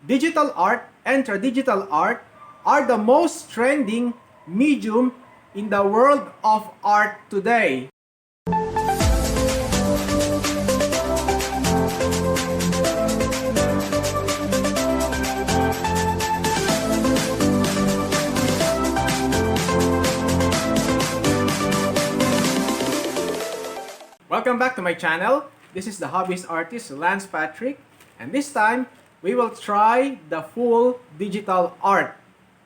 digital art and tradigital art are the most trending medium in the world of art today. Welcome back to my channel. This is the hobbyist artist Lance Patrick, and this time we will try the full digital art.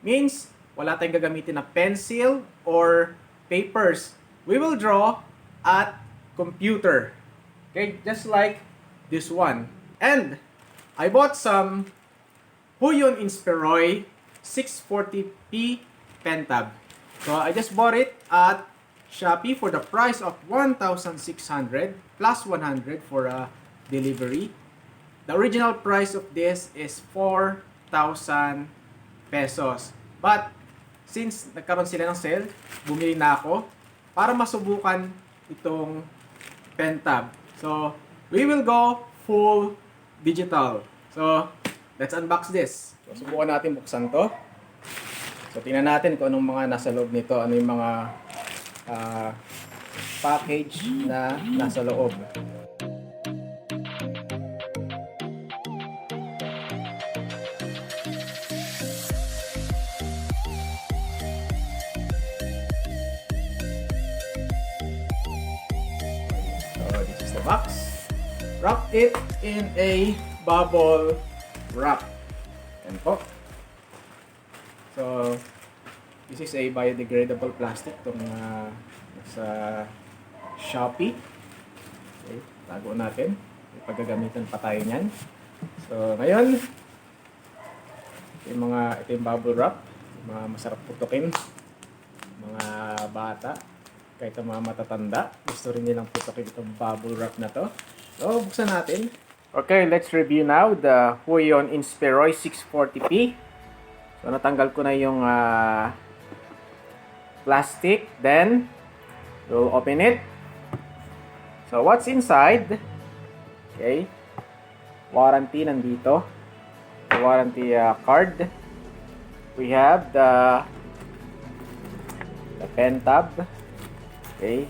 Means wala tayong gagamitin na pencil or papers. We will draw at computer. Okay, just like this one. And I bought some Huion Inspiroi 640P pen tab. So I just bought it at Shopee for the price of 1,600 plus 100 for a delivery. The original price of this is 4,000 pesos. But since nagkaroon sila ng sale, bumili na ako para masubukan itong pen tab. So we will go full digital. So let's unbox this. So, subukan natin buksan to. So tingnan natin kung anong mga nasa loob nito, ano yung mga package na nasa loob. So this is the box. Wrap it in a bubble wrap. Yan po. So this is a biodegradable plastic itong sa Shopee. Okay, tago natin. May paggagamitan pa tayo niyan. So ngayon, ito yung bubble wrap. Mga masarap putukin. Mga bata, kahit ang mga matatanda, gusto rin nilang putukin itong bubble wrap na to. So buksan natin. Okay, let's review now the Huion Inspiroi 640P. So natanggal ko na yung plastic, then we'll open it. So what's inside? Okay, warranty nandito, the warranty card. We have the pen tab. Okay,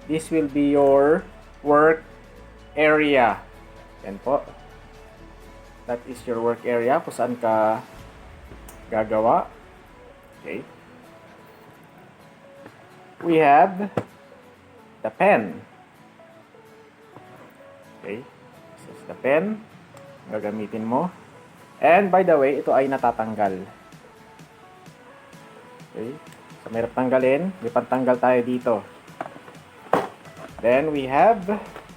this will be your work area. Yan po, that is your work area kung saan ka gagawa. Okay, we have the pen. Okay, this is the pen gagamitin mo. And by the way, ito ay natatanggal. Okay, so mahirap tanggalin, may pantanggal tayo dito. Then we have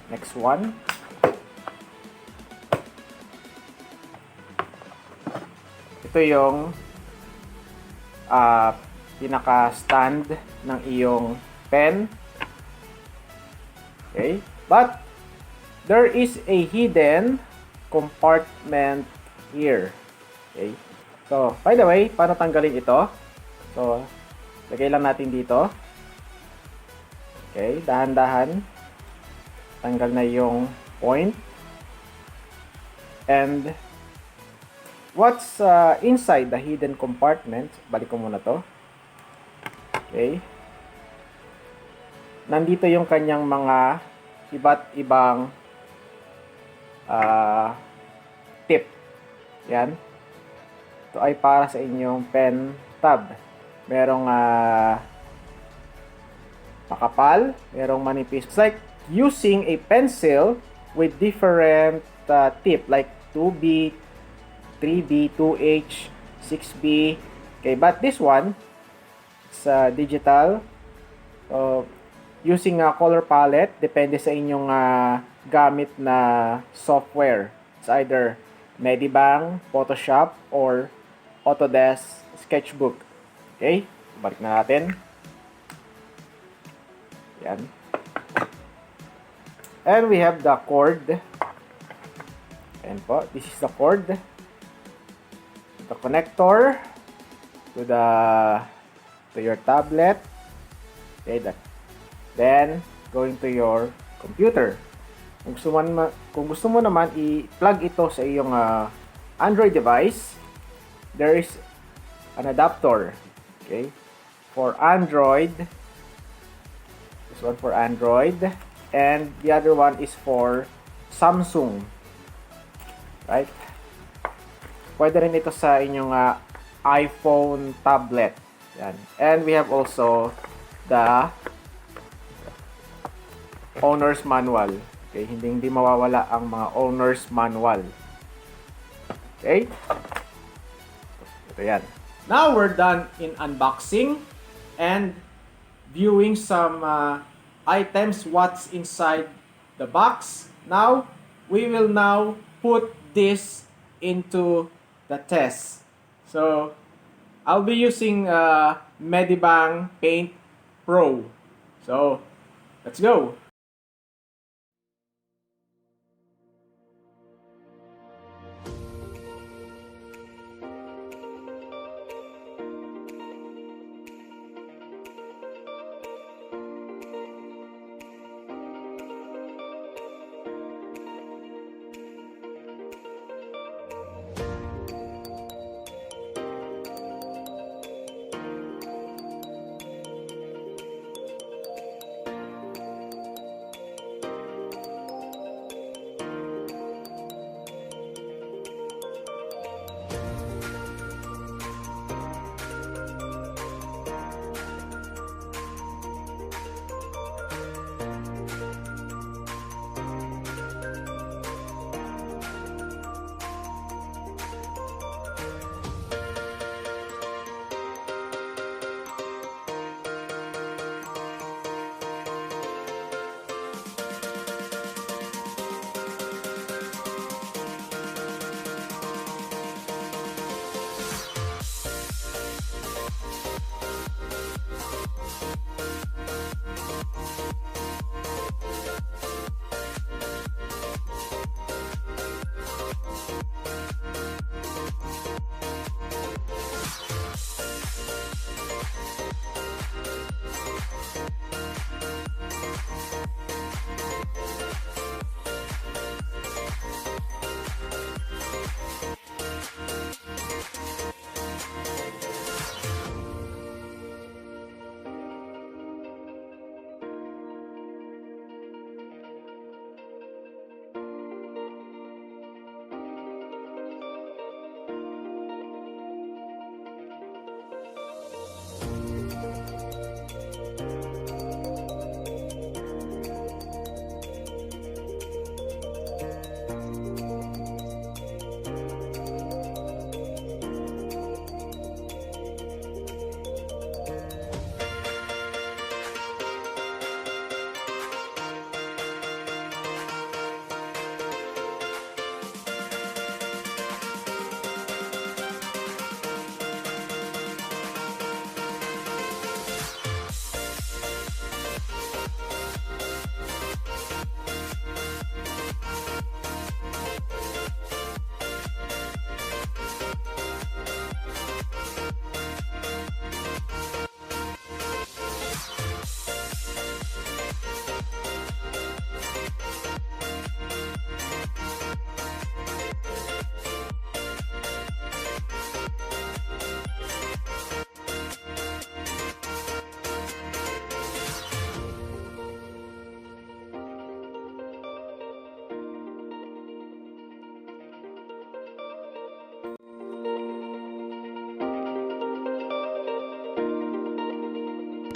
next one. Ito yung pinaka-stand ng iyong pen. Okay, but there is a hidden compartment here. Okay, so by the way, paano tanggalin ito? So lagay lang natin dito. Okay, dahan-dahan tanggal na yung point. And what's inside the hidden compartment? Balik ko muna to. Okay. Nandito yung kanyang mga iba't ibang tip. Yan. Ito ay para sa inyong pen tab. Merong makapal, merong manipis. It's like using a pencil with different tip, like 2B, 3B, 2H, 6B. Okay, but this one, it's digital. Using a color palette, depende sa inyong gamit na software. It's either Medibang, Photoshop, or Autodesk Sketchbook. Okay, balik na natin. Yan. And we have the cord. Ayan po, this is the cord. The connector to your tablet. Okay, then going to your computer. Kung gusto mo naman i-plug ito sa iyong Android device, there is an adapter, okay, for Android. This one for Android, and the other one is for Samsung, right? Pwede rin ito sa inyong iPhone tablet. Yan. And we have also the owner's manual. Okay, hindi mawawala ang mga owner's manual. Okay? Ito yan. Now we're done in unboxing and viewing some items, what's inside the box. Now, we will now put this into the test. So, I'll be using Medibang Paint Pro. So, let's go!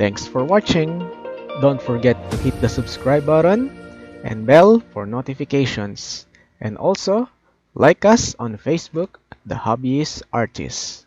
Thanks for watching. Don't forget to hit the subscribe button and bell for notifications. And also, like us on Facebook, The Hobbyist Artist.